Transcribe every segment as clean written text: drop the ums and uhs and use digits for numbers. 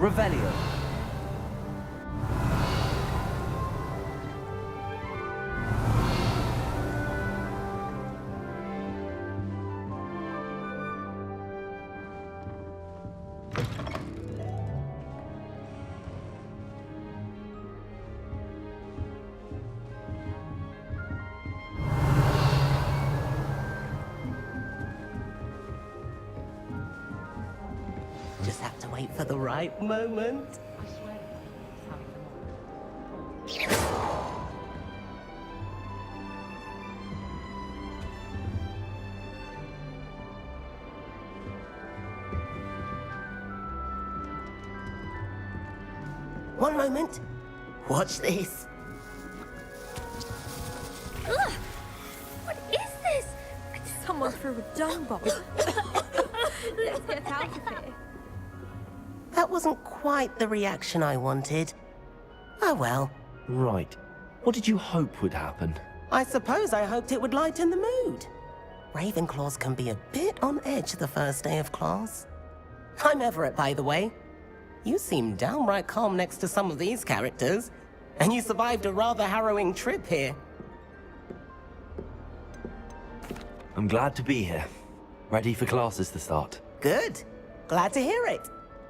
Revelio. Just have to wait for the right moment. One moment. Watch this. Ugh! What is this? Someone threw a dung bomb. Let's get out of here. That wasn't quite the reaction I wanted. Oh well. Right. What did you hope would happen? I suppose I hoped it would lighten the mood. Ravenclaws can be a bit on edge the first day of class. I'm Everett, by the way. You seem downright calm next to some of these characters, and you survived a rather harrowing trip here. I'm glad to be here. Ready for classes to start. Good. Glad to hear it.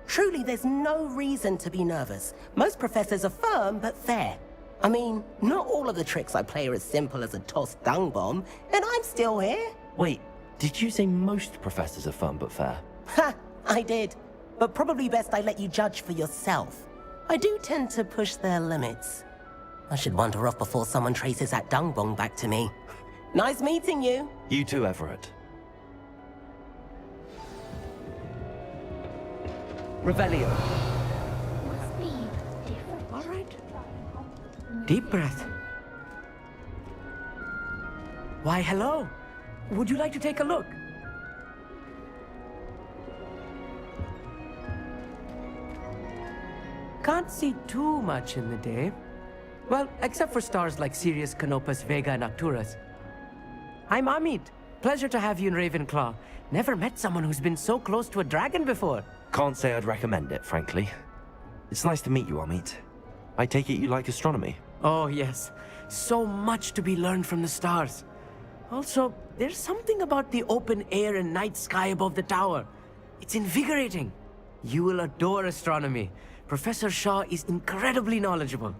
Truly, there's no reason to be nervous. Most professors are firm but fair. I mean, not all of the tricks I play are as simple as a tossed dung bomb, and I'm still here. Wait, did you say most professors are fun but fair? Ha! I did. But probably best I let you judge for yourself. I do tend to push their limits. I should wander off before someone traces that dung bomb back to me. Nice meeting you. You too, Everett. Revelio. Must be different. All right. Deep breath. Why, hello. Would you like to take a look? Can't see too much in the day. Well, except for stars like Sirius, Canopus, Vega, and Arcturus. I'm Amit. Pleasure to have you in Ravenclaw. Never met someone who's been so close to a dragon before. Can't say I'd recommend it, frankly. It's nice to meet you, Amit. I take it you like astronomy? Oh, yes. So much to be learned from the stars. Also, there's something about the open air and night sky above the tower. It's invigorating. You will adore astronomy. Professor Shaw is incredibly knowledgeable.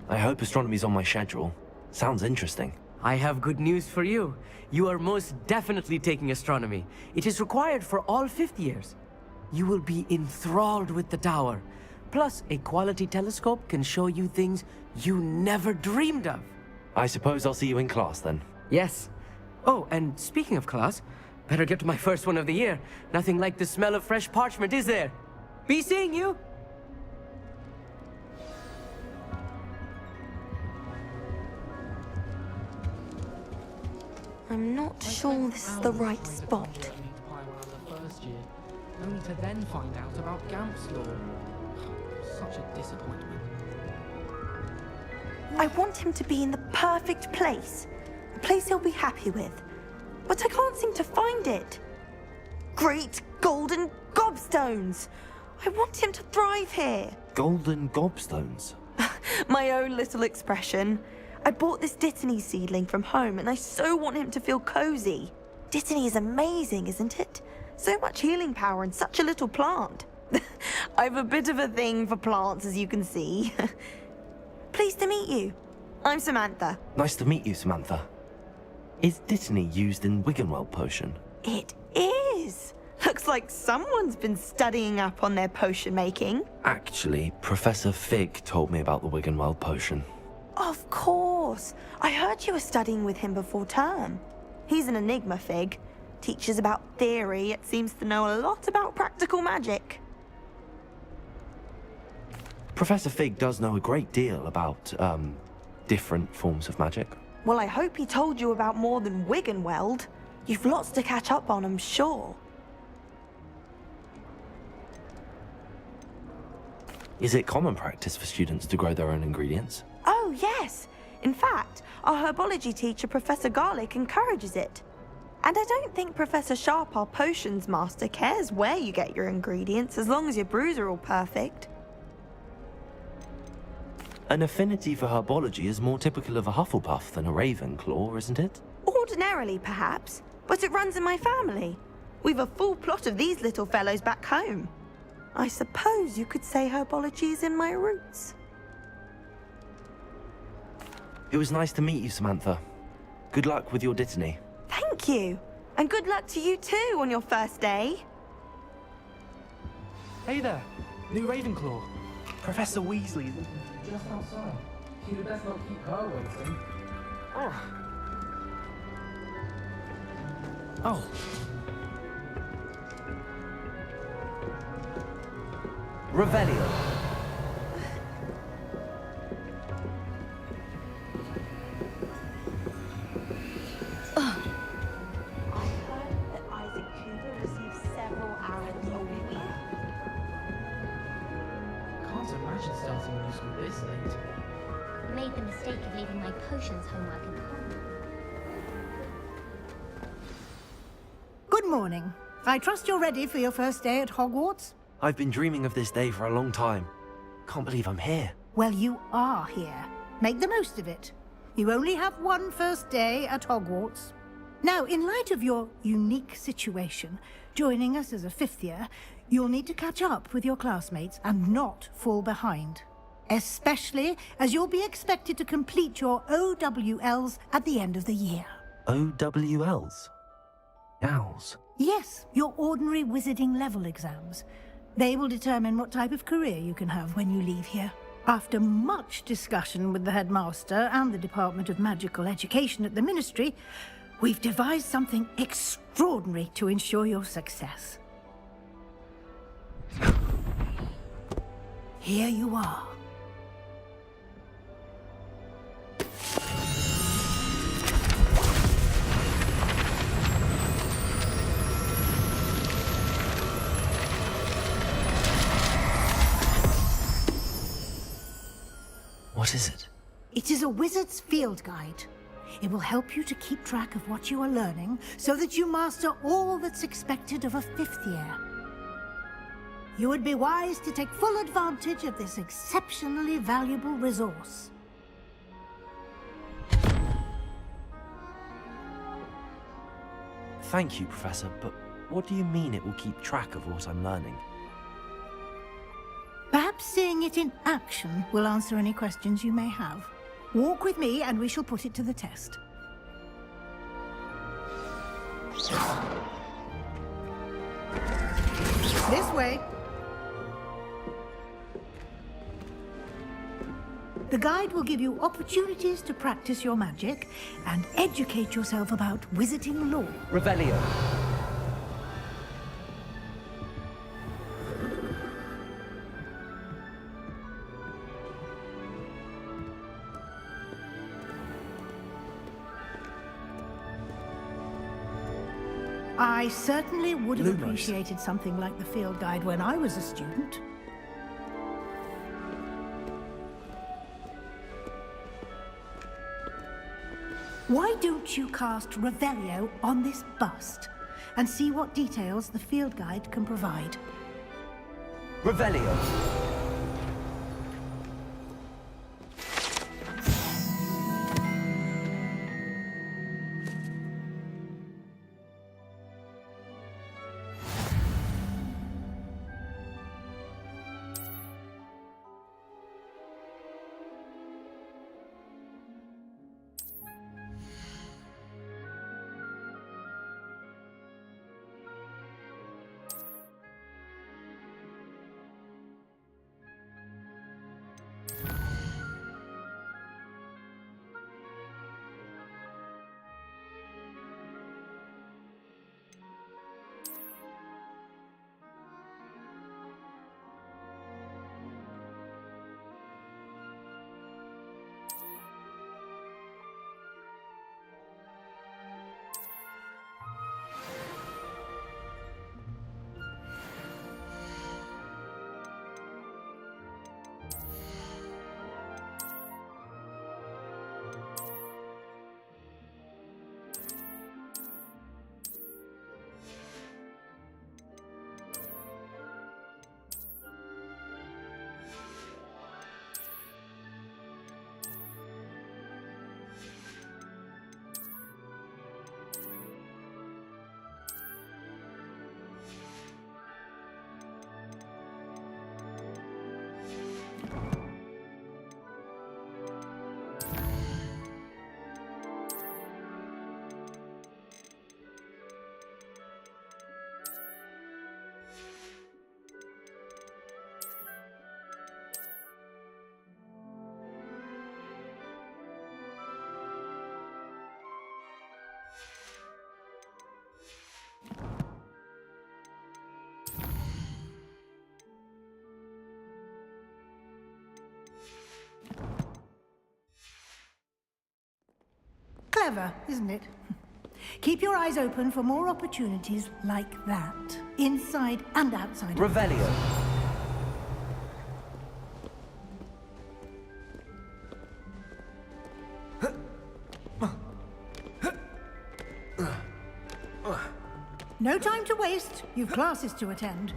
I hope astronomy's on my schedule. Sounds interesting. I have good news for you. You are most definitely taking astronomy. It is required for all fifth years. You will be enthralled with the tower. Plus, a quality telescope can show you things you never dreamed of. I suppose I'll see you in class then. Yes. Oh, and speaking of class, better get to my first one of the year. Nothing like the smell of fresh parchment, is there? Be seeing you! I'm not sure this is the right spot. Only to then find out about Gamp's law. Such a disappointment. I want him to be in the perfect place. A place he'll be happy with. But I can't seem to find it. Great golden gobstones! I want him to thrive here. Golden gobstones? My own little expression. I bought this Dittany seedling from home and I so want him to feel cozy. Dittany is amazing, isn't it? So much healing power in such a little plant. I've a bit of a thing for plants, as you can see. Pleased to meet you. I'm Samantha. Nice to meet you, Samantha. Is Dittany used in Wiggenweld potion? It is. Looks like someone's been studying up on their potion making. Actually, Professor Fig told me about the Wiggenweld potion. Of course. I heard you were studying with him before term. He's an enigma, Fig. Teaches about theory, yet seems to know a lot about practical magic. Professor Fig does know a great deal about, different forms of magic. Well, I hope he told you about more than Wiggenweld. You've lots to catch up on, I'm sure. Is it common practice for students to grow their own ingredients? Oh, yes. In fact, our herbology teacher, Professor Garlick, encourages it. And I don't think Professor Sharp, our potions master, cares where you get your ingredients as long as your brews are all perfect. An affinity for herbology is more typical of a Hufflepuff than a Ravenclaw, isn't it? Ordinarily, perhaps, but it runs in my family. We've a full plot of these little fellows back home. I suppose you could say herbology is in my roots. It was nice to meet you, Samantha. Good luck with your dittany. Thank you. And good luck to you too on your first day. Hey there, new Ravenclaw. Professor Weasley. Just outside. You'd best not keep her waiting. Oh. Revelio. Can't imagine starting new school this late. Made the mistake of leaving my potions homework at home. Good morning. I trust you're ready for your first day at Hogwarts? I've been dreaming of this day for a long time. Can't believe I'm here. Well, you are here. Make the most of it. You only have one first day at Hogwarts. Now, in light of your unique situation, joining us as a fifth year, you'll need to catch up with your classmates and not fall behind. Especially as you'll be expected to complete your OWLs at the end of the year. OWLs? Owls? Yes, your ordinary wizarding level exams. They will determine what type of career you can have when you leave here. After much discussion with the headmaster and the Department of Magical Education at the Ministry, we've devised something extraordinary to ensure your success. Here you are. What is it? It is a wizard's field guide. It will help you to keep track of what you are learning so that you master all that's expected of a fifth year. You would be wise to take full advantage of this exceptionally valuable resource. Thank you, Professor, but what do you mean it will keep track of what I'm learning? Perhaps seeing it in action will answer any questions you may have. Walk with me and we shall put it to the test. This way. The guide will give you opportunities to practice your magic and educate yourself about wizarding lore. Revelio. I certainly would have Lumos. appreciated something like the field guide when I was a student. Why don't you cast Revelio on this bust and see what details the field guide can provide? Revelio. Clever, isn't it? Keep your eyes open for more opportunities like that, inside and outside. Revelio. No time to waste. You've classes to attend.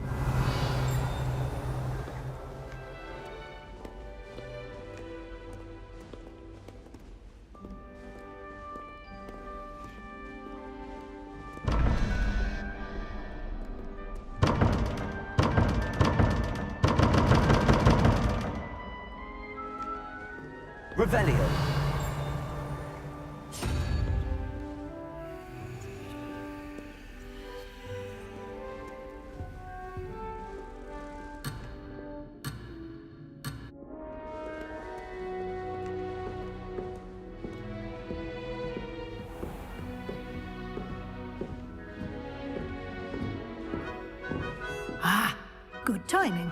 Revelio. Ah, good timing.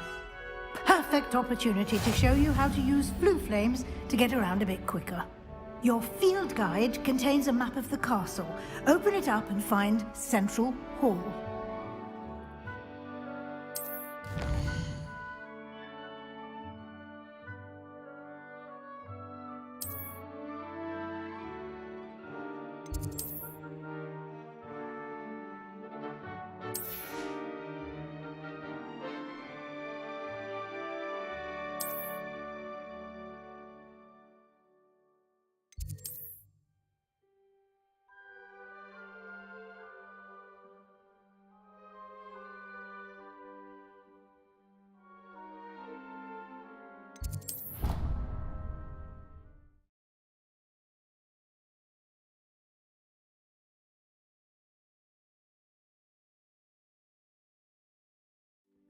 Perfect opportunity to show you how to use flue flames to get around a bit quicker. Your field guide contains a map of the castle. Open it up and find Central Hall.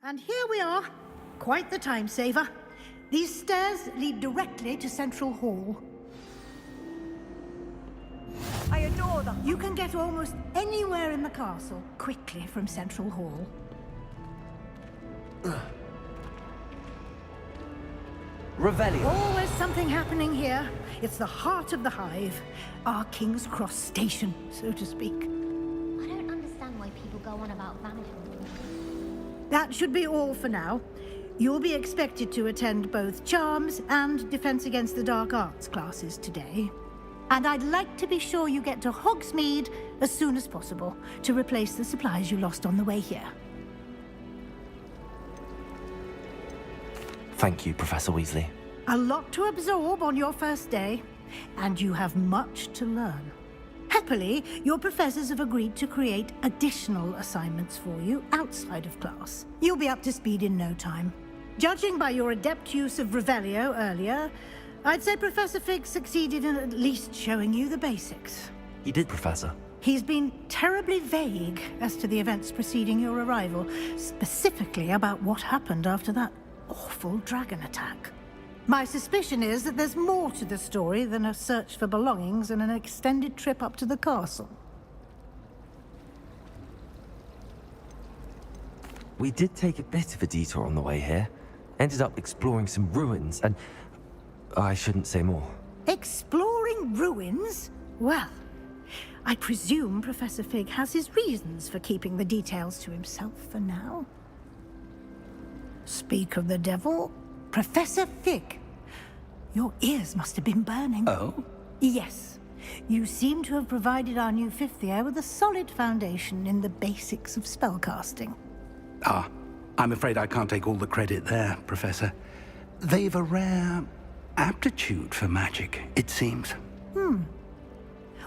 And here we are. Quite the time saver. These stairs lead directly to Central Hall. I adore them. You can get almost anywhere in the castle quickly from Central Hall. Revelio. Always something happening here. It's the heart of the hive. Our King's Cross station, so to speak. I don't understand why people go on about vandals. That should be all for now. You'll be expected to attend both Charms and Defense Against the Dark Arts classes today. And I'd like to be sure you get to Hogsmeade as soon as possible to replace the supplies you lost on the way here. Thank you, Professor Weasley. A lot to absorb on your first day, and you have much to learn. Happily, your professors have agreed to create additional assignments for you outside of class. You'll be up to speed in no time. Judging by your adept use of Revelio earlier, I'd say Professor Fig succeeded in at least showing you the basics. He did, Professor. He's been terribly vague as to the events preceding your arrival, specifically about what happened after that awful dragon attack. My suspicion is that there's more to the story than a search for belongings and an extended trip up to the castle. We did take a bit of a detour on the way here. Ended up exploring some ruins and... I shouldn't say more. Exploring ruins? Well, I presume Professor Fig has his reasons for keeping the details to himself for now. Speak of the devil, Professor Fig. Your ears must have been burning. Oh? Yes. You seem to have provided our new fifth year with a solid foundation in the basics of spellcasting. Ah, I'm afraid I can't take all the credit there, Professor. They've a rare aptitude for magic, it seems. Well,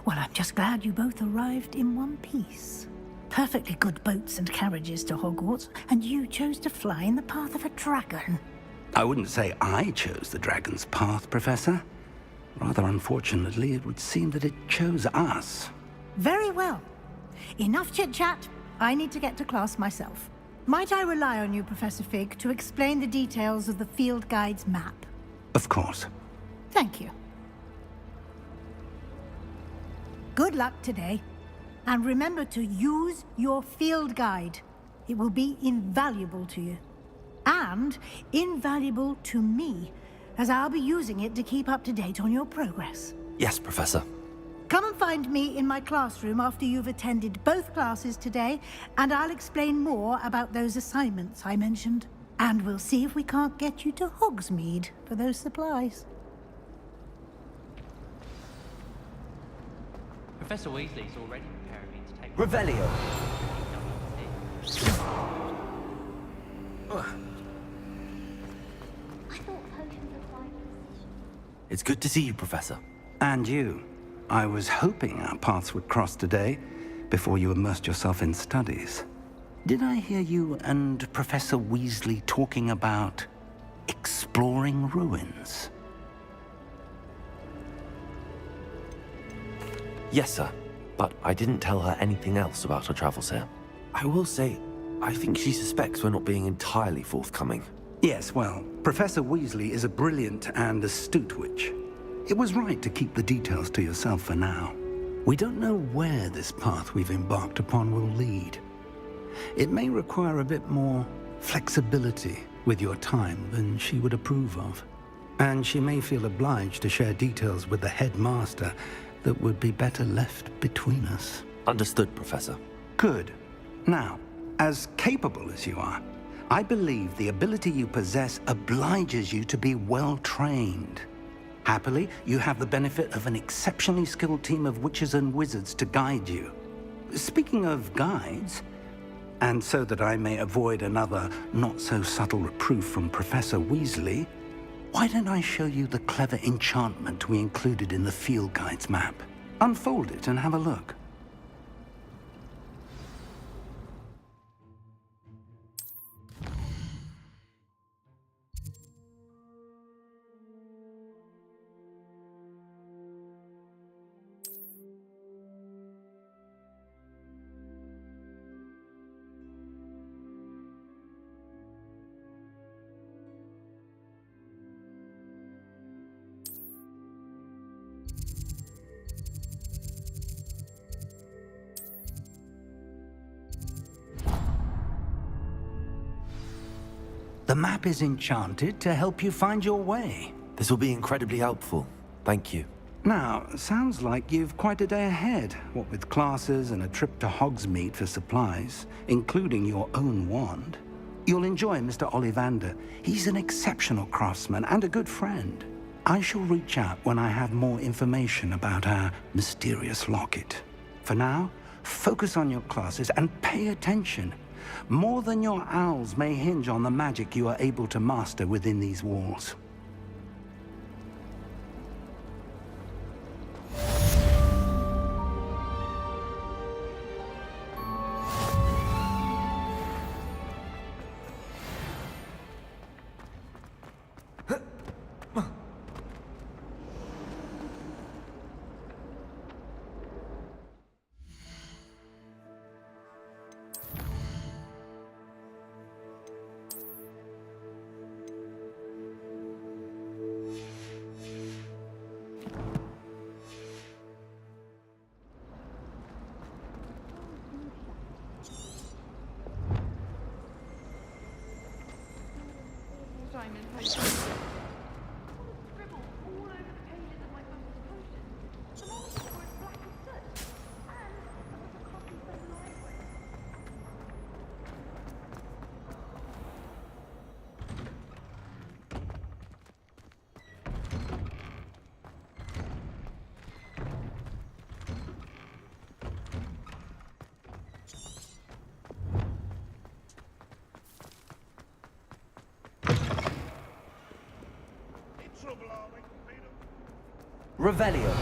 I'm just glad you both arrived in one piece. Perfectly good boats and carriages to Hogwarts, and you chose to fly in the path of a dragon. I wouldn't say I chose the dragon's path, Professor. Rather unfortunately, it would seem that it chose us. Very well. Enough chit-chat. I need to get to class myself. Might I rely on you, Professor Fig, to explain the details of the field guide's map? Of course. Thank you. Good luck today. And remember to use your field guide. It will be invaluable to you. And invaluable to me, as I'll be using it to keep up to date on your progress. Yes, Professor. Come and find me in my classroom after you've attended both classes today, and I'll explain more about those assignments I mentioned. And we'll see if we can't get you to Hogsmeade for those supplies. Professor Weasley's already preparing me to take... Revelio. I thought potions were final decision. It's good to see you, Professor. And you. I was hoping our paths would cross today, before you immersed yourself in studies. Did I hear you and Professor Weasley talking about exploring ruins? Yes, sir. But I didn't tell her anything else about our travels here. I will say, I think she suspects we're not being entirely forthcoming. Yes, well, Professor Weasley is a brilliant and astute witch. It was right to keep the details to yourself for now. We don't know where this path we've embarked upon will lead. It may require a bit more flexibility with your time than she would approve of. And she may feel obliged to share details with the headmaster that would be better left between us. Understood, Professor. Good. Now, as capable as you are, I believe the ability you possess obliges you to be well trained. Happily, you have the benefit of an exceptionally skilled team of witches and wizards to guide you. Speaking of guides, and so that I may avoid another not-so-subtle reproof from Professor Weasley, why don't I show you the clever enchantment we included in the field guide's map? Unfold it and have a look. The map is enchanted to help you find your way. This will be incredibly helpful. Thank you. Now, sounds like you've quite a day ahead, what with classes and a trip to Hogsmeade for supplies, including your own wand. You'll enjoy Mr. Ollivander. He's an exceptional craftsman and a good friend. I shall reach out when I have more information about our mysterious locket. For now, focus on your classes and pay attention. More than your owls may hinge on the magic you are able to master within these walls. Revelio.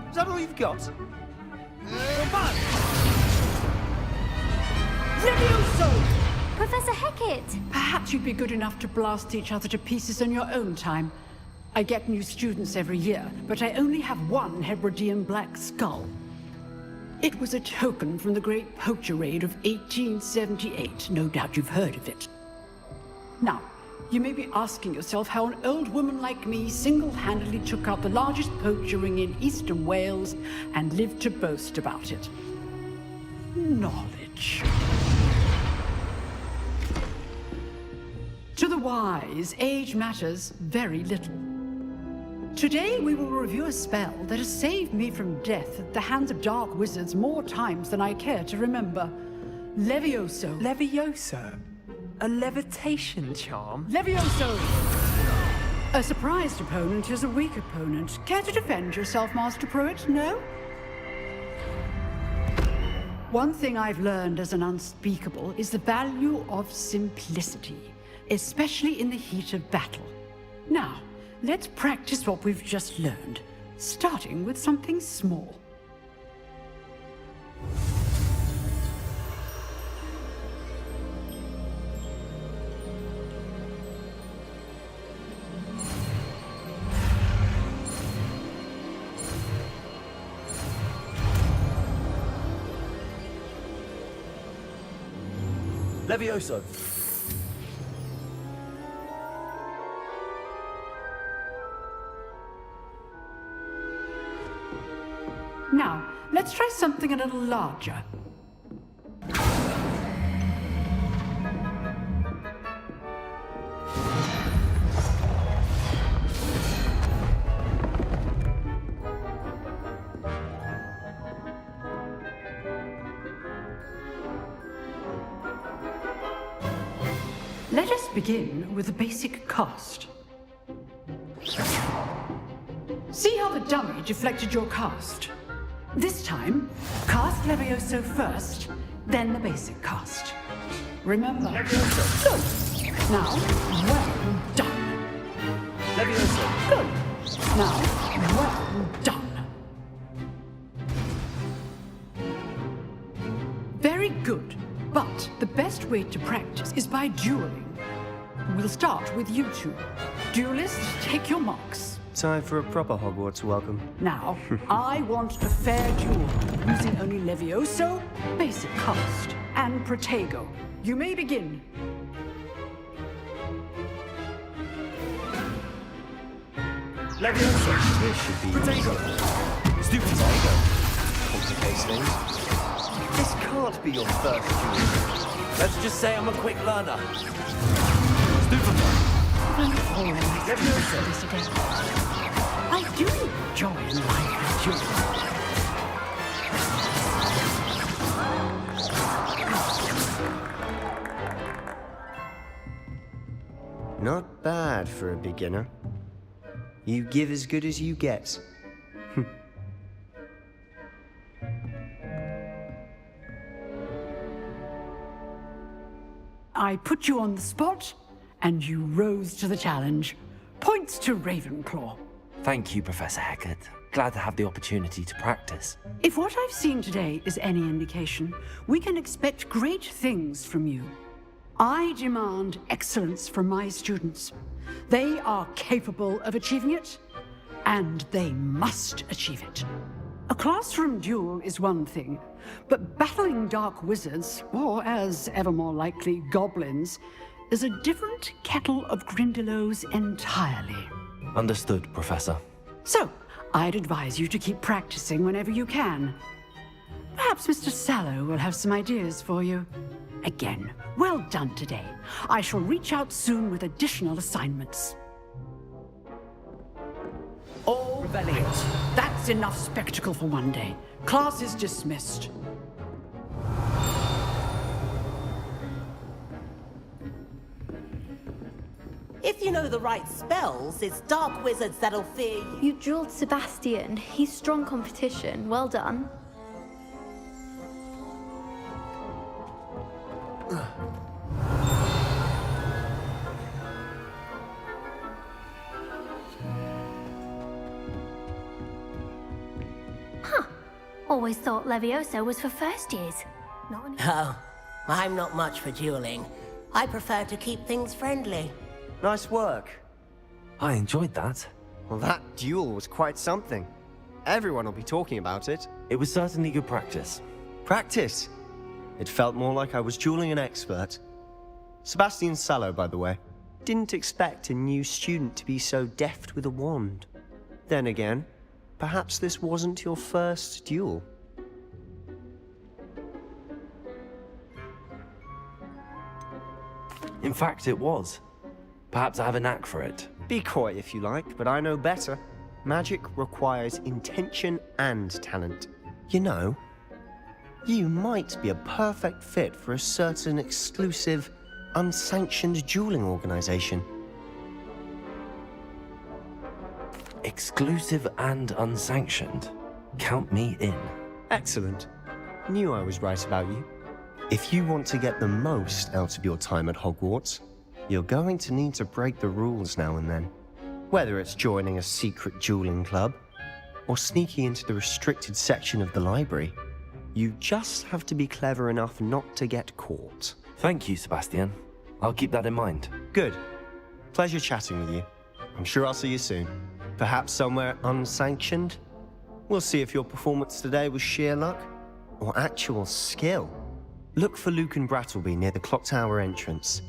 Is that all you've got? Professor Hecat! Perhaps you'd be good enough to blast each other to pieces on your own time. I get new students every year, but I only have one Hebridean black skull. It was a token from the Great Poacher Raid of 1878. No doubt you've heard of it. Now, you may be asking yourself how an old woman like me single-handedly took out the largest poacher ring in eastern Wales and lived to boast about it. Knowledge. To the wise, age matters very little. Today we will review a spell that has saved me from death at the hands of dark wizards more times than I care to remember. Levioso. Levioso? A levitation charm? Levioso! A surprised opponent is a weak opponent. Care to defend yourself, Master Pruitt? No? One thing I've learned as an unspeakable is the value of simplicity, especially in the heat of battle. Now, let's practice what we've just learned, starting with something small. Levioso. Now, let's try something a little larger. Let us begin with the basic cast. See how the dummy deflected your cast? This time, cast Levioso first, then the basic cast. Remember, Levioso. Good. Now, well done. Levioso. Good. Now, well done. Very good. But the best way to practice is by dueling. We'll start with you two. Duelists, take your marks. Time for a proper Hogwarts welcome. Now, I want a fair duel, using only Levioso, basic cast, and Protego. You may begin. Levioso. This should be Protego. Stupid Protego. complicates things. This can't be your first duel. Let's just say I'm a quick learner. I do enjoy life duel. Not bad for a beginner. You give as good as you get. I put you on the spot, and you rose to the challenge. Points to Ravenclaw. Thank you, Professor Hecat. Glad to have the opportunity to practice. If what I've seen today is any indication, we can expect great things from you. I demand excellence from my students. They are capable of achieving it, and they must achieve it. A classroom duel is one thing, but battling dark wizards, or as ever more likely, goblins, is a different kettle of Grindylows entirely. Understood, Professor. So, I'd advise you to keep practicing whenever you can. Perhaps Mr. Sallow will have some ideas for you. Again, well done today. I shall reach out soon with additional assignments. All right. That's enough spectacle for one day. Class is dismissed. If you know the right spells, it's dark wizards that'll fear you. You drilled Sebastian. He's strong competition. Well done. Always thought Levioso was for first years. Not any- Oh, I'm not much for dueling. I prefer to keep things friendly. Nice work. I enjoyed that. Well, that duel was quite something. Everyone will be talking about it. It was certainly good practice. Practice. It felt more like I was dueling an expert. Sebastian Sallow, by the way. Didn't expect a new student to be so deft with a wand. Then again, perhaps this wasn't your first duel. In fact, it was. Perhaps I have a knack for it. Be coy if you like, but I know better. Magic requires intention and talent. You know, you might be a perfect fit for a certain exclusive, unsanctioned dueling organization. Exclusive and unsanctioned. Count me in. Excellent. Knew I was right about you. If you want to get the most out of your time at Hogwarts, you're going to need to break the rules now and then. Whether it's joining a secret dueling club, or sneaking into the restricted section of the library, you just have to be clever enough not to get caught. Thank you, Sebastian. I'll keep that in mind. Good. Pleasure chatting with you. I'm sure I'll see you soon. Perhaps somewhere unsanctioned? We'll see if your performance today was sheer luck, or actual skill. Look for Luke and Brattleby near the Clock Tower entrance,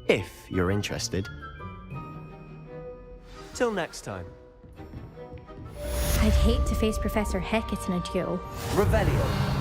if you're interested. Till next time. I'd hate to face Professor Hecat in a duel. Revelio.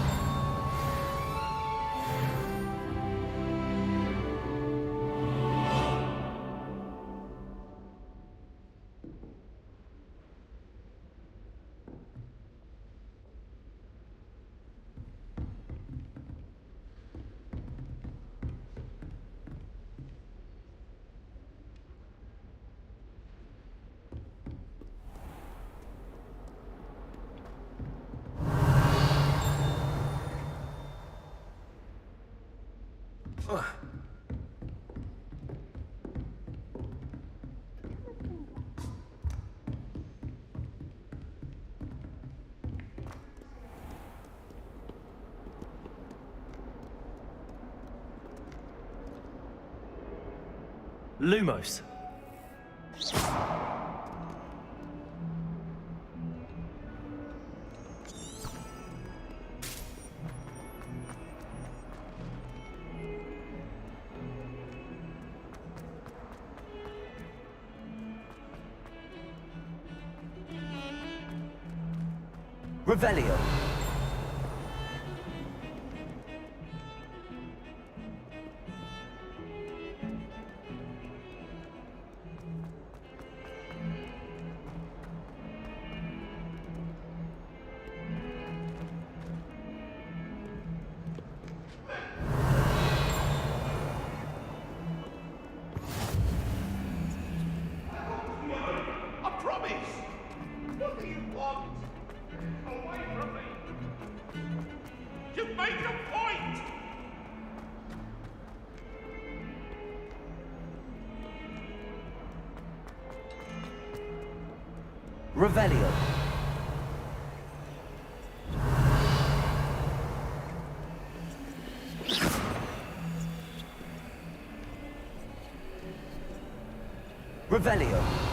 Lumos. Revelio. Revelio. Revelio.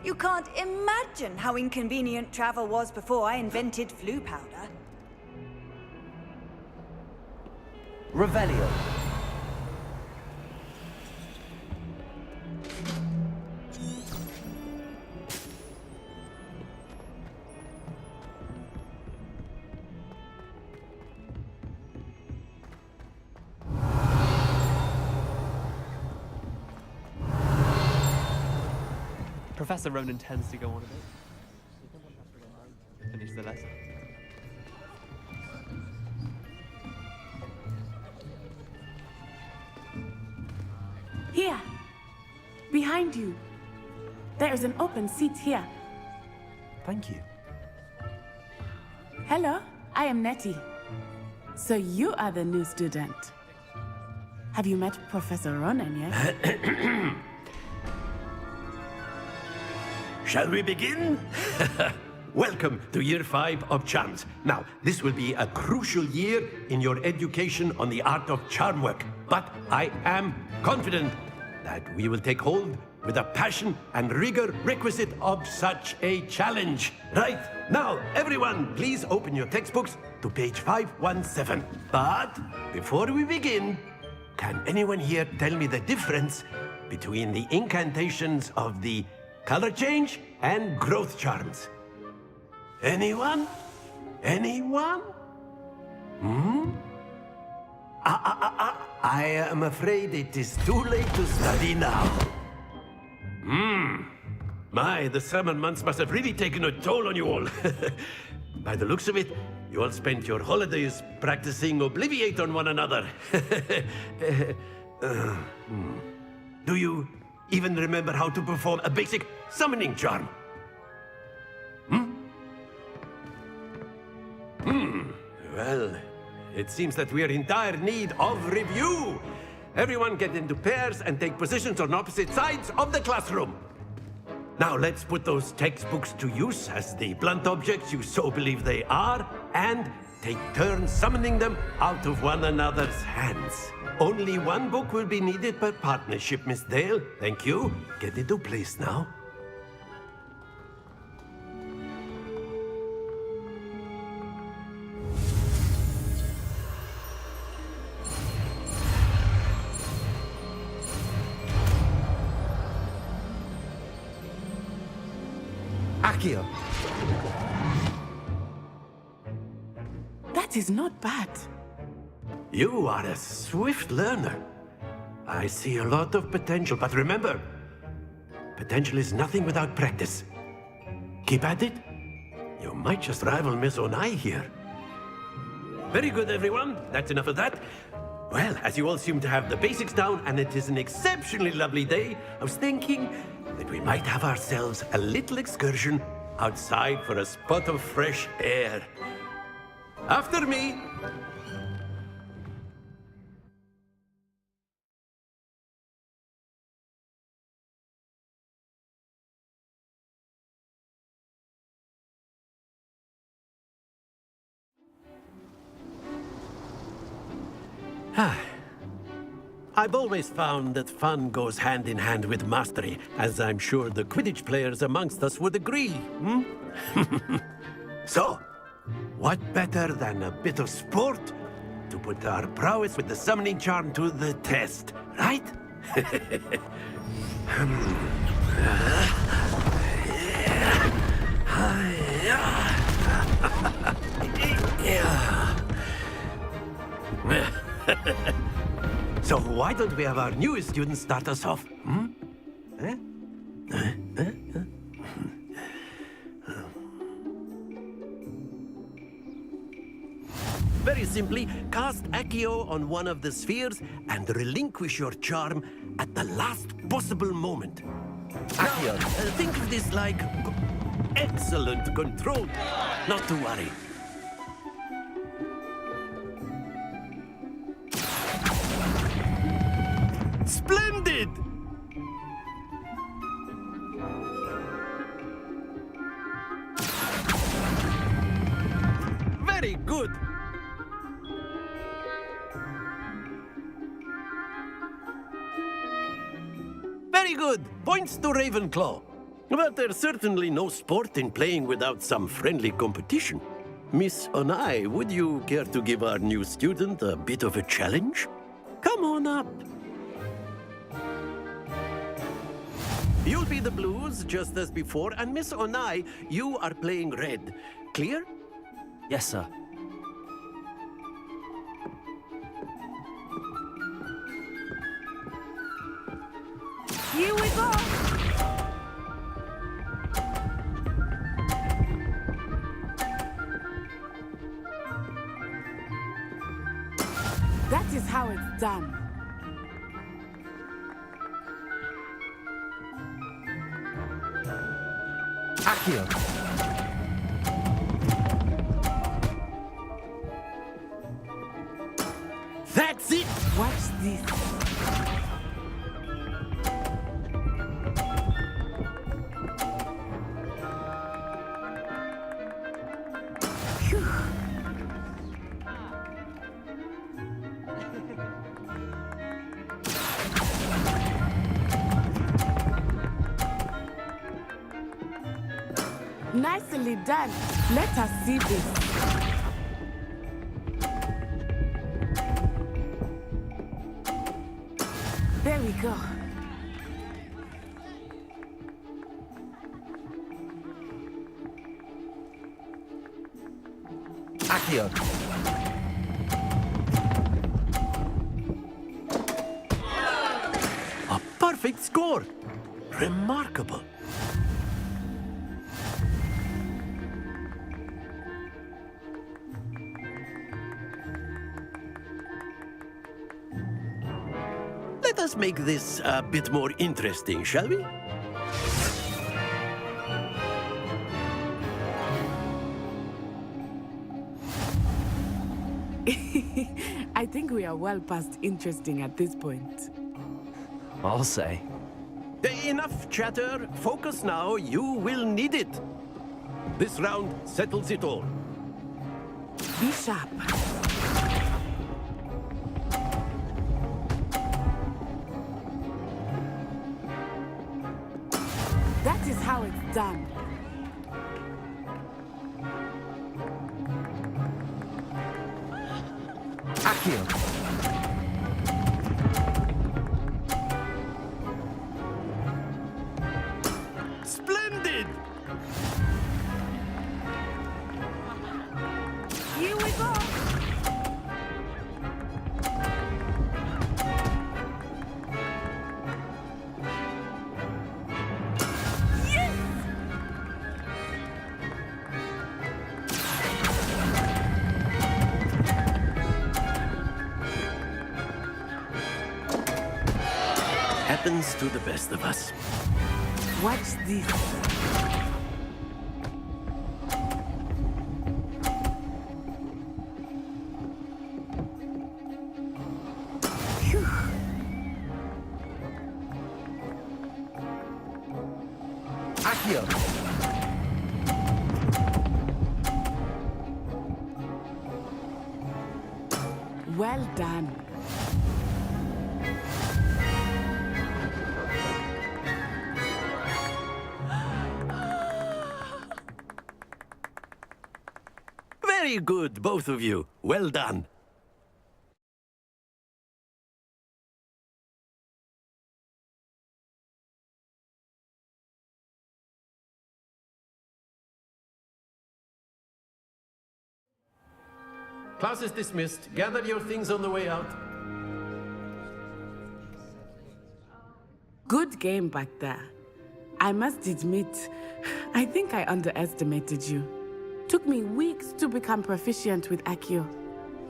You can't imagine how inconvenient travel was before I invented flu powder. Revelio. Professor Ronan tends to go on a bit. Finish the lesson. Here, behind you. There is an open seat here. Thank you. Hello, I am Nettie. So you are the new student. Have you met Professor Ronan yet? Shall we begin? Welcome to Year 5 of Charms. Now, this will be a crucial year in your education on the art of charm work. But I am confident that we will take hold with the passion and rigor requisite of such a challenge. Right, now, everyone, please open your textbooks to page 517. But before we begin, can anyone here tell me the difference between the incantations of the color change and growth charms? Anyone? Anyone? I am afraid it is too late to study now. My, the summer months must have really taken a toll on you all. By the looks of it, you all spent your holidays practicing Obliviate on one another. Do you even remember how to perform a basic summoning charm? Well, it seems that we are in dire need of review. Everyone get into pairs and take positions on opposite sides of the classroom. Now let's put those textbooks to use as the blunt objects you so believe they are, and take turns summoning them out of one another's hands. Only one book will be needed per partnership, Miss Dale. Thank you. Get into place now. Accio. That is not bad. You are a swift learner. I see a lot of potential, but remember, potential is nothing without practice. Keep at it. You might just rival Miss Onai here. Very good, everyone. That's enough of that. Well, as you all seem to have the basics down, and it is an exceptionally lovely day, I was thinking that we might have ourselves a little excursion outside for a spot of fresh air. After me. I've always found that fun goes hand in hand with mastery, as I'm sure the Quidditch players amongst us would agree. So, what better than a bit of sport to put our prowess with the summoning charm to the test, right? So why don't we have our newest student start us off? Very simply, cast Accio on one of the spheres and relinquish your charm at the last possible moment. Accio, think of this like excellent control. Not to worry. Splendid! Very good. Very good. Points to Ravenclaw. But there's certainly no sport in playing without some friendly competition. Miss Onai, would you care to give our new student a bit of a challenge? Come on up. You'll be the blues, just as before, and Miss Onai, you are playing red. Clear? Yes, sir. Here we go! That is how it's done. Accio. That's it! Watch this. Nicely done. Let us see this. There we go. Accio. A perfect score! Remarkable. Let us make this a bit more interesting, shall we? I think we are well past interesting at this point. I'll say. Enough chatter. Focus now. You will need it. This round settles it all. Be sharp. That is how it's done. Accio. Splendid! Here we go. Happens to the best of us. Watch this. Phew. Accio. Well done. Very good, both of you. Well done. Class is dismissed. Gather your things on the way out. Good game back there. I must admit, I think I underestimated you. Took me weeks to become proficient with Accio.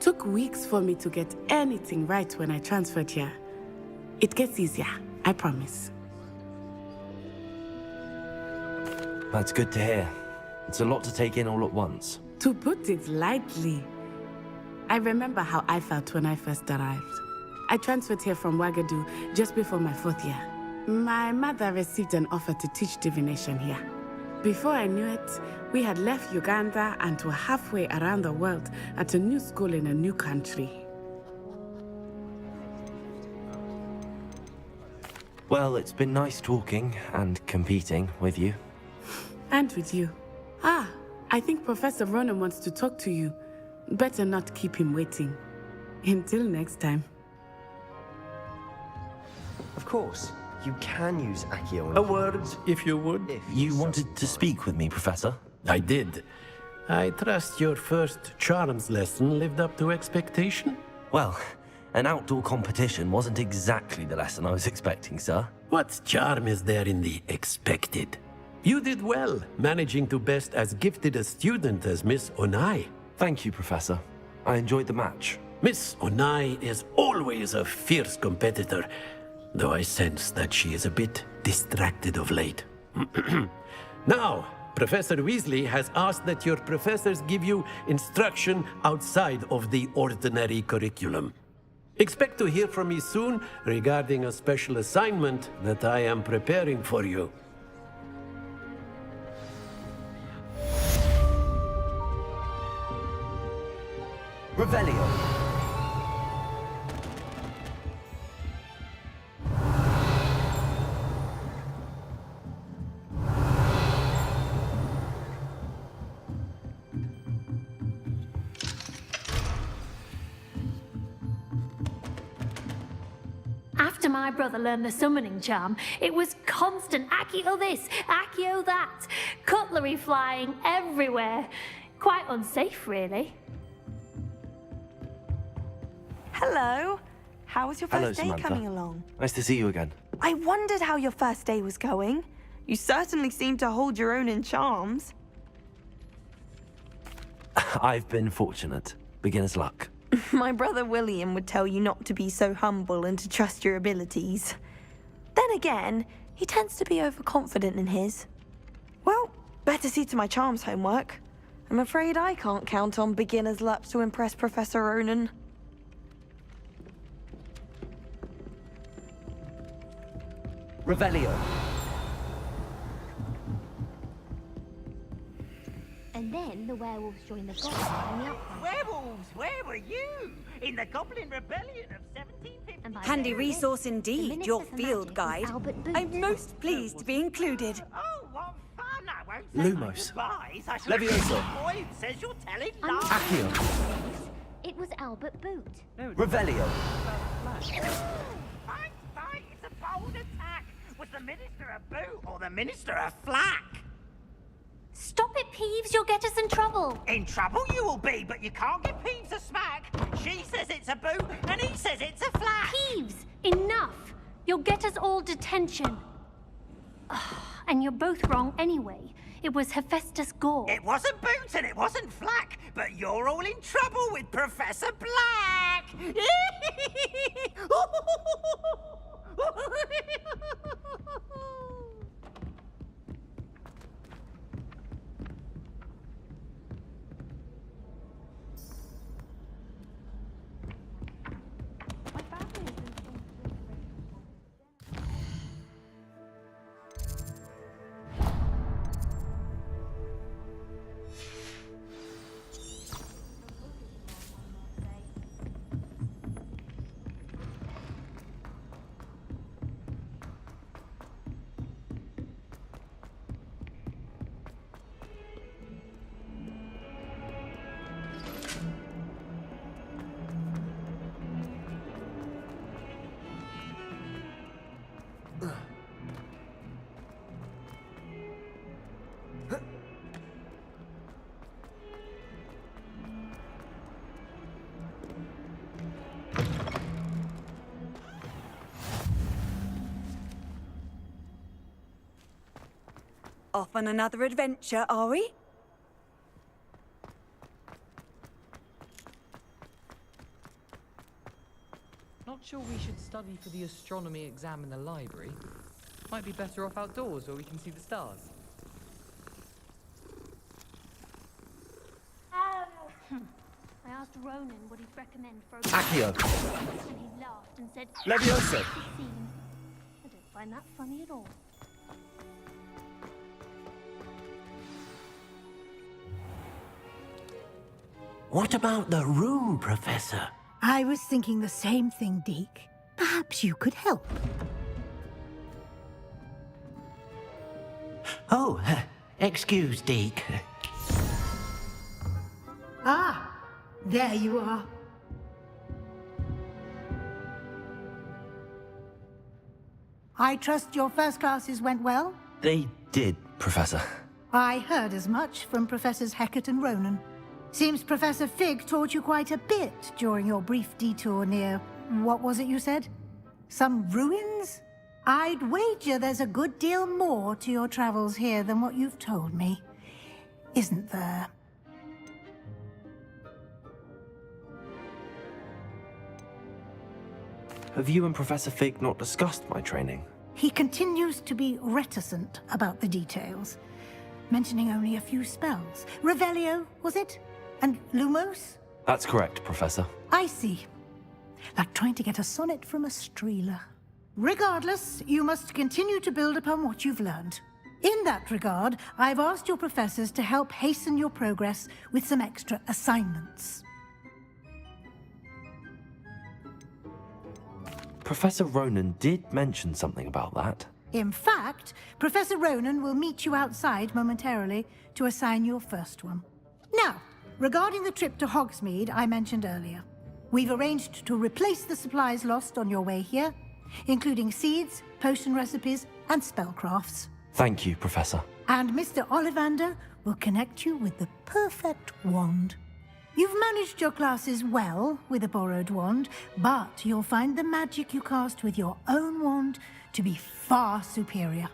Took weeks for me to get anything right when I transferred here. It gets easier, I promise. That's good to hear. It's a lot to take in all at once. To put it lightly, I remember how I felt when I first arrived. I transferred here from Ouagadougou just before my 4th year. My mother received an offer to teach divination here. Before I knew it, we had left Uganda and were halfway around the world at a new school in a new country. Well, it's been nice talking and competing with you. And with you. Ah, I think Professor Ronan wants to talk to you. Better not keep him waiting. Until next time. Of course, you can use Accio. A word, if you would. You wanted to speak with me, Professor? I did. I trust your first charms lesson lived up to expectation? Well, an outdoor competition wasn't exactly the lesson I was expecting, sir. What charm is there in the expected? You did well, managing to best as gifted a student as Miss Onai. Thank you, Professor. I enjoyed the match. Miss Onai is always a fierce competitor, though I sense that she is a bit distracted of late. Now, Professor Weasley has asked that your professors give you instruction outside of the ordinary curriculum. Expect to hear from me soon regarding a special assignment that I am preparing for you. Revelio. After my brother learned the summoning charm, it was constant Accio this, Accio that, cutlery flying everywhere. Quite unsafe, really. Hello. How was your Hello, first day Samantha. coming along? Nice to see you again. I wondered how your first day was going. You certainly seem to hold your own in charms. I've been fortunate. Beginner's luck. My brother William would tell you not to be so humble and to trust your abilities. Then again, he tends to be overconfident in his. Well, better see to my charms homework. I'm afraid I can't count on beginner's luck to impress Professor Ronan. Revelio. And then the werewolves joined the goblins on the upfront. Werewolves, where were you? In the Goblin Rebellion of 1750. Handy resource indeed, your field guide. I'm most pleased to be included. Oh, what fun! I won't say Lumos. goodbyes. I shall Levioso. Boy says you're telling lies. Accio. It was Albert Boot. Revelio. Fight, fight! It's a bold attack. Was the Minister a boot or the Minister a flack? Stop it, Peeves, you'll get us in trouble. In trouble you will be, but you can't give Peeves a smack. She says it's a boot, and he says it's a flack. Peeves, enough. You'll get us all detention. And you're both wrong anyway. It was Hephaestus Gore. It wasn't boot and it wasn't flack, but you're all in trouble with Professor Black. Off on another adventure, are we? Not sure we should study for the astronomy exam in the library. Might be better off outdoors where we can see the stars. I asked Ronan what he'd recommend for a Accio. and he laughed and said, Levioso. I don't find that funny at all. What about the room, Professor? I was thinking the same thing, Deke. Perhaps you could help. Oh, excuse, Deke. Ah, there you are. I trust your first classes went well? They did, Professor. I heard as much from Professors Hecat and Ronan. Seems Professor Fig taught you quite a bit during your brief detour near... what was it you said? Some ruins? I'd wager there's a good deal more to your travels here than what you've told me. Isn't there? Have you and Professor Fig not discussed my training? He continues to be reticent about the details, mentioning only a few spells. Revelio, was it? And Lumos? That's correct, Professor. I see. Like trying to get a sonnet from a streeler. Regardless, you must continue to build upon what you've learned. In that regard, I've asked your professors to help hasten your progress with some extra assignments. Professor Ronan did mention something about that. In fact, Professor Ronan will meet you outside momentarily to assign your first one. Now, regarding the trip to Hogsmeade I mentioned earlier, we've arranged to replace the supplies lost on your way here, including seeds, potion recipes, and spellcrafts. Thank you, Professor. And Mr. Ollivander will connect you with the perfect wand. You've managed your classes well with a borrowed wand, but you'll find the magic you cast with your own wand to be far superior.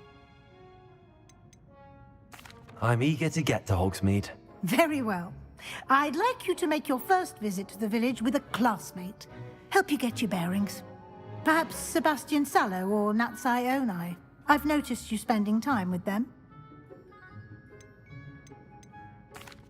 I'm eager to get to Hogsmeade. Very well. I'd like you to make your first visit to the village with a classmate. Help you get your bearings. Perhaps Sebastian Sallow or Natsai Onai. I've noticed you spending time with them.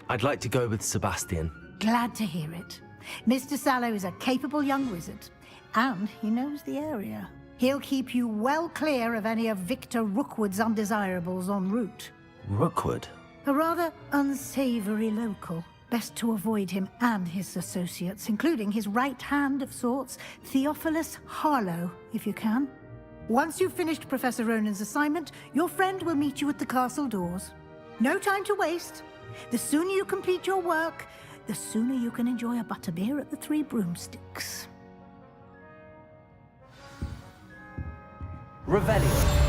I'd like to go with Sebastian. Glad to hear it. Mr. Sallow is a capable young wizard, and he knows the area. He'll keep you well clear of any of Victor Rookwood's undesirables en route. Rookwood? A rather unsavory local. Best to avoid him and his associates, including his right hand of sorts, Theophilus Harlow, if you can. Once you've finished Professor Ronan's assignment, your friend will meet you at the castle doors. No time to waste. The sooner you complete your work, the sooner you can enjoy a butterbeer at the Three Broomsticks. Revelio.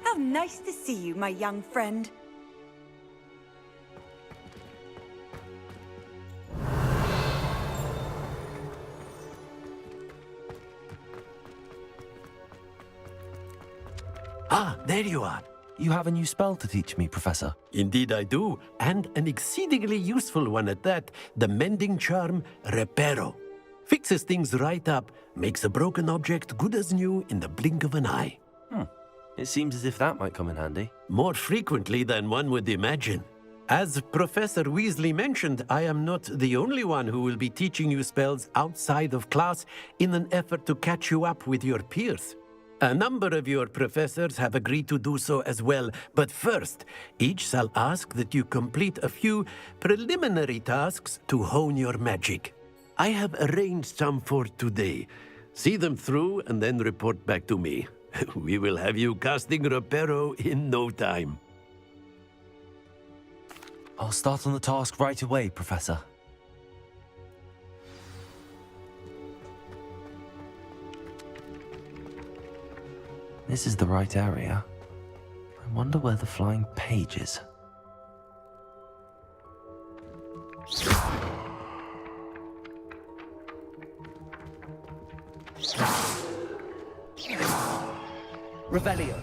How nice to see you, my young friend. Ah, there you are. You have a new spell to teach me, Professor. Indeed I do, and an exceedingly useful one at that. The mending charm, Reparo. Fixes things right up, makes a broken object good as new in the blink of an eye. It seems as if that might come in handy. More frequently than one would imagine. As Professor Weasley mentioned, I am not the only one who will be teaching you spells outside of class in an effort to catch you up with your peers. A number of your professors have agreed to do so as well, but first, each shall ask that you complete a few preliminary tasks to hone your magic. I have arranged some for today. See them through and then report back to me. We will have you casting Reparo in no time. I'll start on the task right away, Professor. This is the right area. I wonder where the flying page is. Revelio.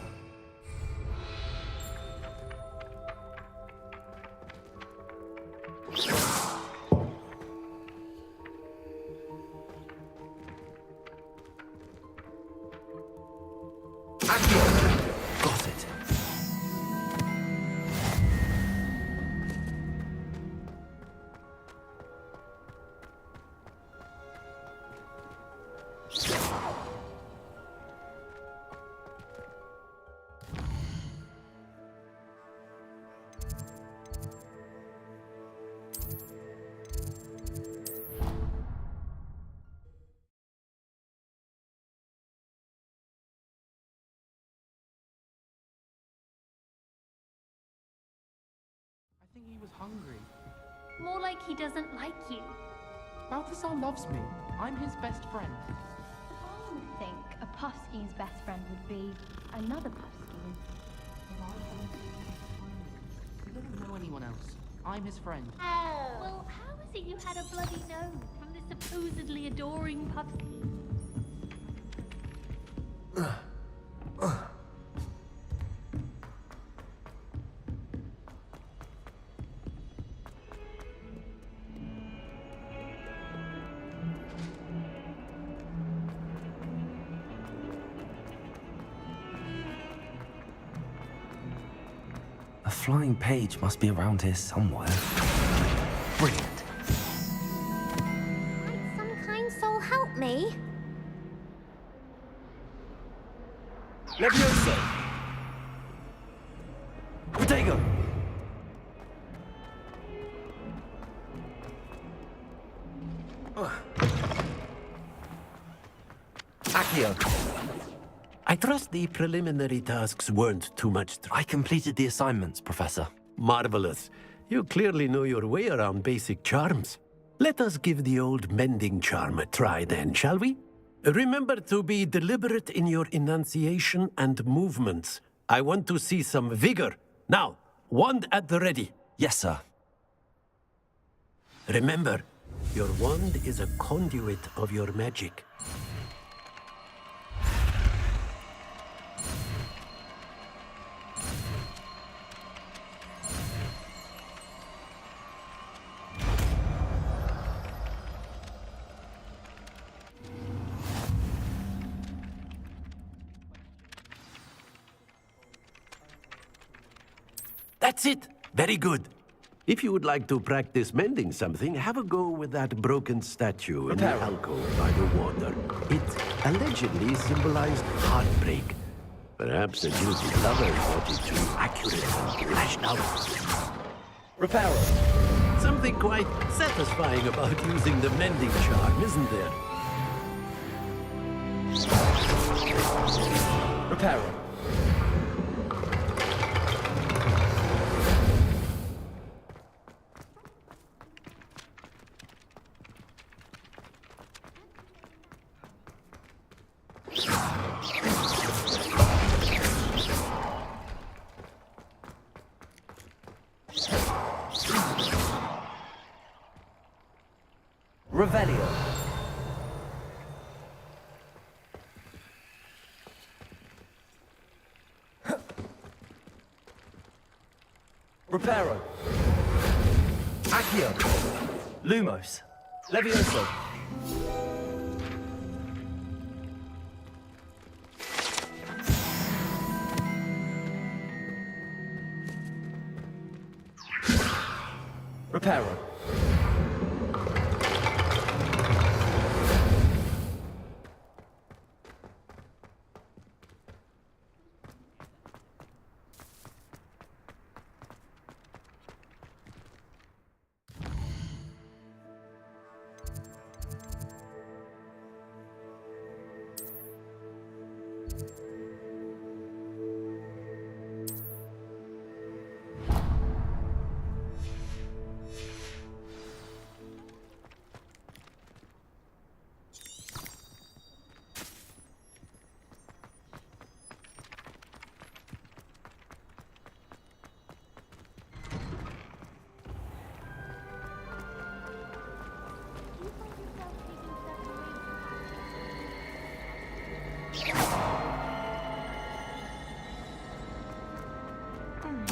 Got it. was hungry. More like he doesn't like you. Balthazar loves me. I'm his best friend. I would think a Puffskein's best friend would be another Puffskein. You don't know anyone else. I'm his friend. Well, how is it you had a bloody nose from this supposedly adoring Puffskein? A flying page must be around here somewhere. Brilliant. Might some kind soul help me? Levioso! Protego! Accio. I trust the preliminary tasks weren't too much I completed the assignments, Professor. Marvelous. You clearly know your way around basic charms. Let us give the old mending charm a try then, shall we? Remember to be deliberate in your enunciation and movements. I want to see some vigor. Now, wand at the ready. Yes, sir. Remember, your wand is a conduit of your magic. That's it. Very good. If you would like to practice mending something, have a go with that broken statue in the alcove by the water. It allegedly symbolized heartbreak. Perhaps the guilty lover thought it too accurate and lashed out. Reparo. Something quite satisfying about using the mending charm, isn't there? Reparo. Revelio. Reparo. Accio. Lumos. Levioso. Reparo.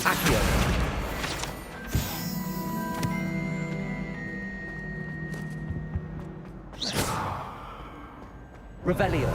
Accio. Revelio.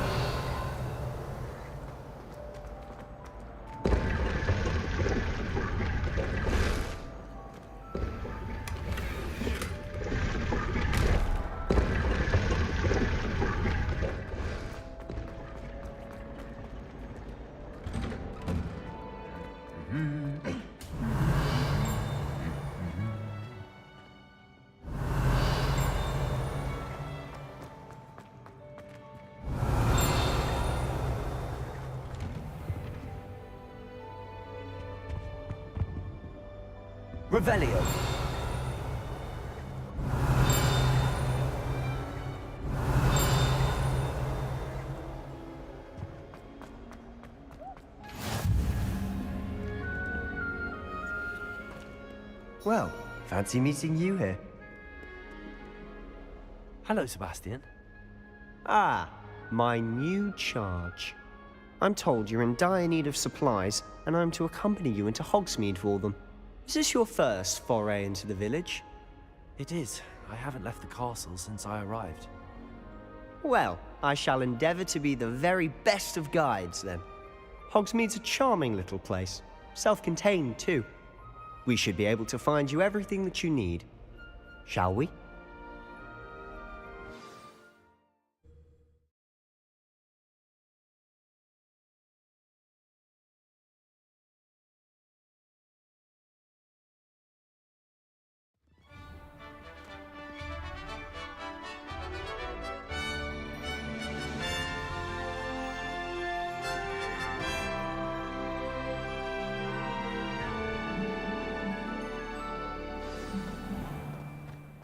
Revelio. Well, fancy meeting you here. Hello, Sebastian. Ah, my new charge. I'm told you're in dire need of supplies, and I'm to accompany you into Hogsmeade for them. Is this your first foray into the village? It is. I haven't left the castle since I arrived. Well, I shall endeavour to be the very best of guides, then. Hogsmeade's a charming little place. Self-contained, too. We should be able to find you everything that you need. Shall we?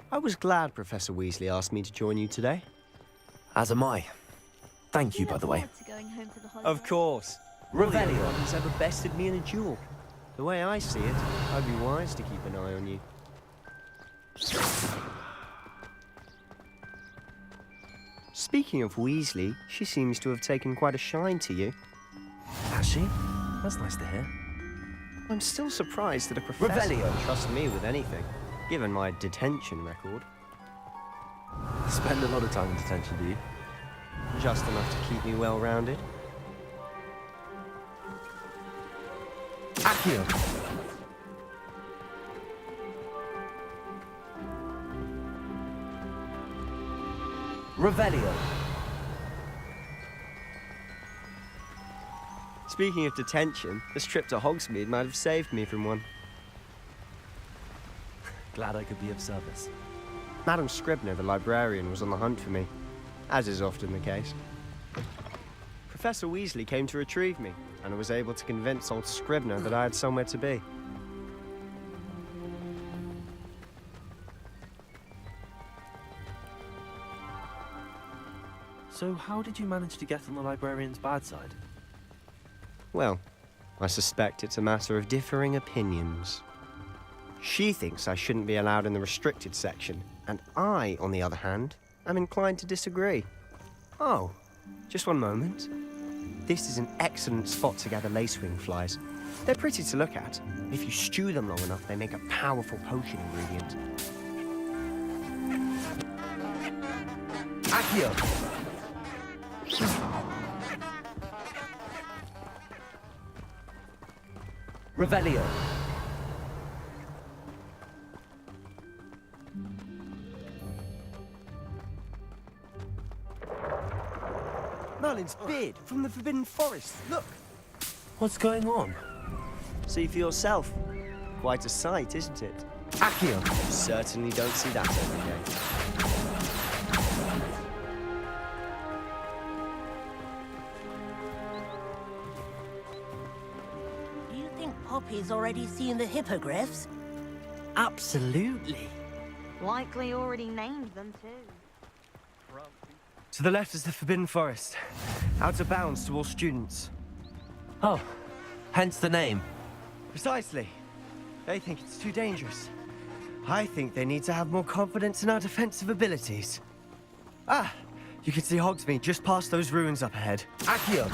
I was glad Professor Weasley asked me to join you today. As am I. Thank you, by the way. Of course. Revelio has ever bested me in a duel. The way I see it, I'd be wise to keep an eye on you. Speaking of Weasley, she seems to have taken quite a shine to you. Has she? That's nice to hear. I'm still surprised that a professor would trust me with anything, given my detention record. Spend a lot of time in detention, do you? Just enough to keep me well-rounded. Accio! Revelio! Speaking of detention, this trip to Hogsmeade might have saved me from one. Glad I could be of service. Madam Scribner, the librarian, was on the hunt for me, as is often the case. Professor Weasley came to retrieve me, and I was able to convince old Scribner that I had somewhere to be. So how did you manage to get on the librarian's bad side? Well, I suspect it's a matter of differing opinions. She thinks I shouldn't be allowed in the restricted section, and I, on the other hand, am inclined to disagree. Oh, just one moment. This is an excellent spot to gather lacewing flies. They're pretty to look at. If you stew them long enough, they make a powerful potion ingredient. Accio! Revelio! Merlin's beard from the Forbidden Forest. Look! What's going on? See for yourself. Quite a sight, isn't it? Accio! You certainly don't see that every day. Do you think Poppy's already seen the hippogriffs? Absolutely. Likely already named them too. To the left is the Forbidden Forest. Out of bounds to all students. Oh, hence the name. Precisely. They think it's too dangerous. I think they need to have more confidence in our defensive abilities. Ah, you can see Hogsmeade just past those ruins up ahead. Accio!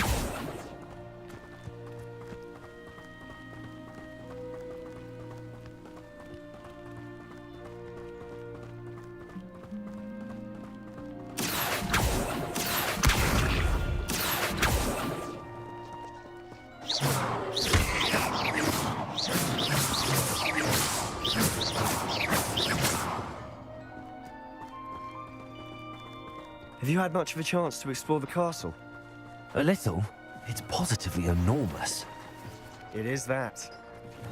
Have you had much of a chance to explore the castle? A little. It's positively enormous. It is that.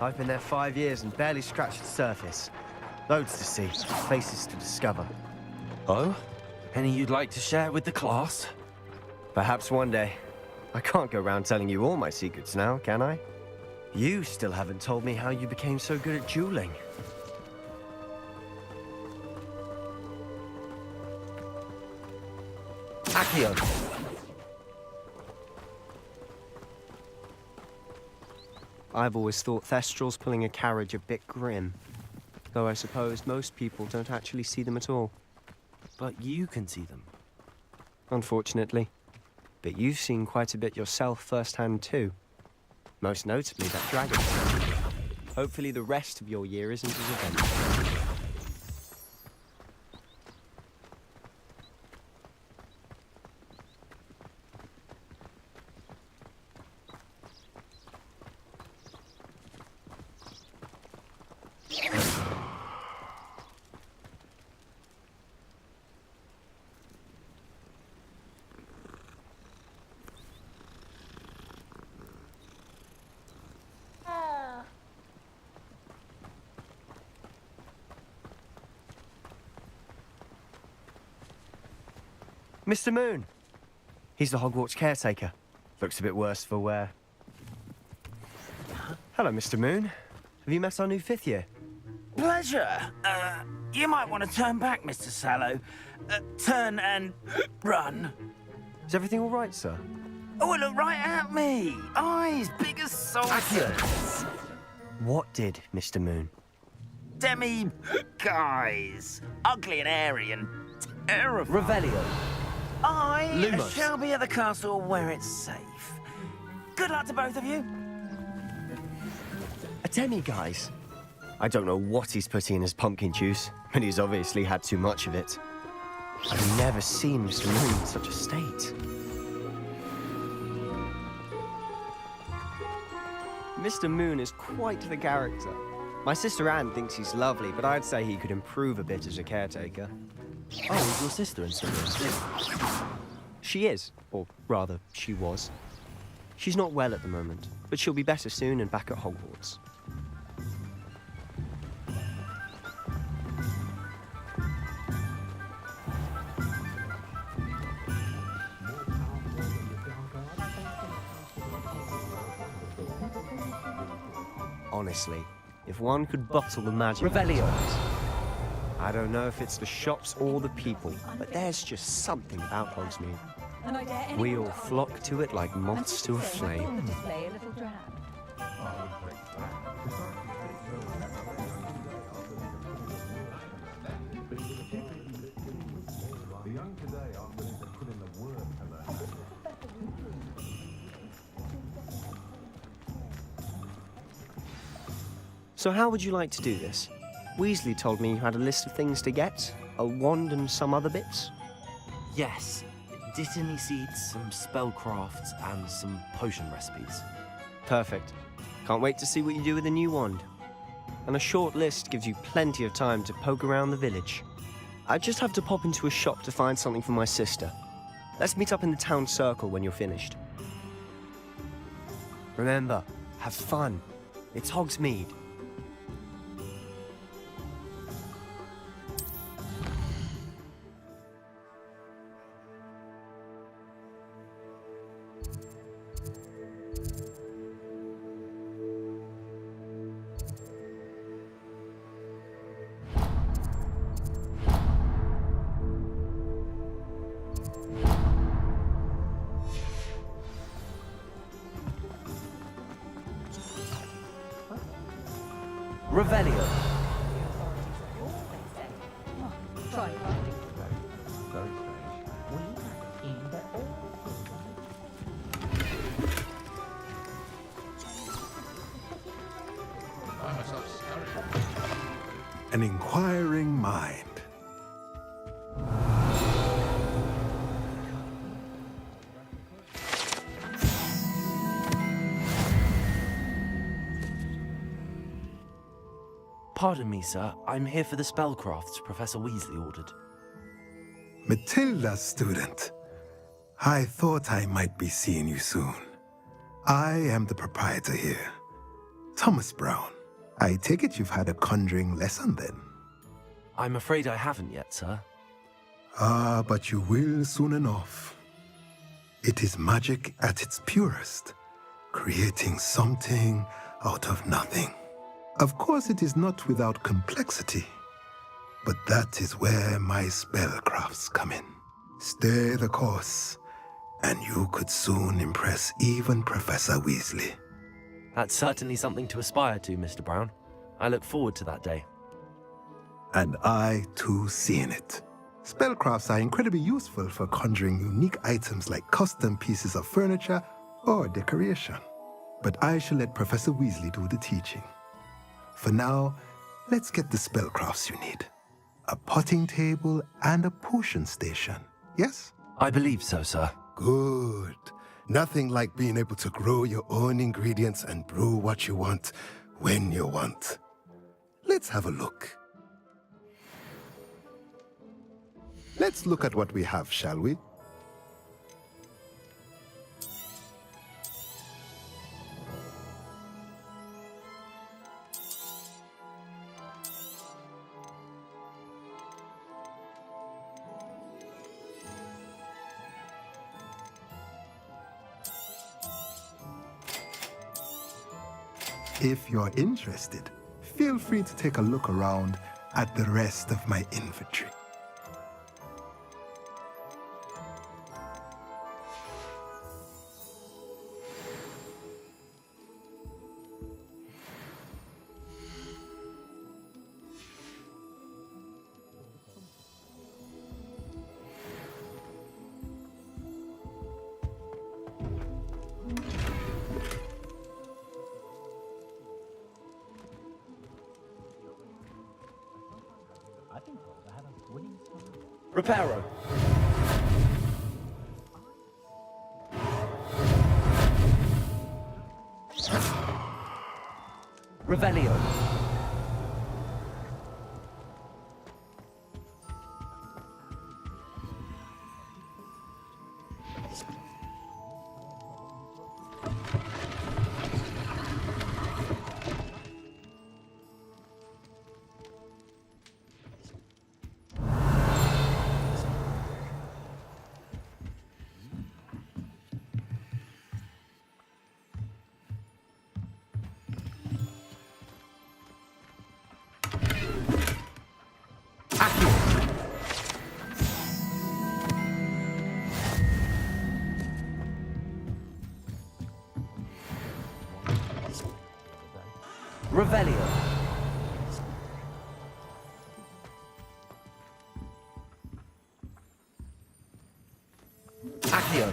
I've been there 5 years and barely scratched the surface. Loads to see, places to discover. Oh? Any you'd like to share with the class? Perhaps one day. I can't go around telling you all my secrets now, can I? You still haven't told me how you became so good at dueling. Accio. I've always thought Thestrals pulling a carriage a bit grim. Though I suppose most people don't actually see them at all. But you can see them. Unfortunately. But you've seen quite a bit yourself firsthand too. Most notably that dragon. Hopefully the rest of your year isn't as eventful. Mr. Moon! He's the Hogwarts caretaker. Looks a bit worse for wear. Hello, Mr. Moon. Have you met our new 5th year? Pleasure. You might want to turn back, Mr. Sallow. Turn and run. Is everything all right, sir? Oh, look right at me. Eyes big as saucers. What did, Mr. Moon? Guys. Ugly and airy and terrifying. Revelio. I Lumos. shall be at the castle where it's safe. Good luck to both of you. A demi-guise? I don't know what he's putting in his pumpkin juice, but he's obviously had too much of it. I've never seen Mr. Moon in such a state. Mr. Moon is quite the character. My sister Anne thinks he's lovely, but I'd say he could improve a bit as a caretaker. Oh, is your sister in something? She is, or rather, she was. She's not well at the moment, but she'll be better soon and back at Hogwarts. Honestly, if one could bottle the magic... Revelio. I don't know if it's the shops or the people, but there's just something about Hogsmeade. We all flock to it like moths to a flame. So how would you like to do this? Weasley told me you had a list of things to get, a wand and some other bits. Yes. Dittany seeds, some spellcrafts, and some potion recipes. Perfect. Can't wait to see what you do with the new wand. And a short list gives you plenty of time to poke around the village. I just have to pop into a shop to find something for my sister. Let's meet up in the town circle when you're finished. Remember, have fun. It's Hogsmeade. Revelio. An inquiring mind. Pardon me, sir. I'm here for the spellcrafts Professor Weasley ordered. Matilda, student. I thought I might be seeing you soon. I am the proprietor here, Thomas Brown. I take it you've had a conjuring lesson then? I'm afraid I haven't yet, sir. Ah, but you will soon enough. It is magic at its purest, creating something out of nothing. Of course, it is not without complexity, but that is where my spellcrafts come in. Stay the course, and you could soon impress even Professor Weasley. That's certainly something to aspire to, Mr. Brown. I look forward to that day. And I, too, seen it. Spellcrafts are incredibly useful for conjuring unique items like custom pieces of furniture or decoration. But I shall let Professor Weasley do the teaching. For now, let's get the spellcrafts you need. A potting table and a potion station, yes? I believe so, sir. Good. Nothing like being able to grow your own ingredients and brew what you want when you want. Let's have a look. Let's look at what we have, shall we? If you're interested, feel free to take a look around at the rest of my inventory. Reparo. Revelio. Revelio. Accio.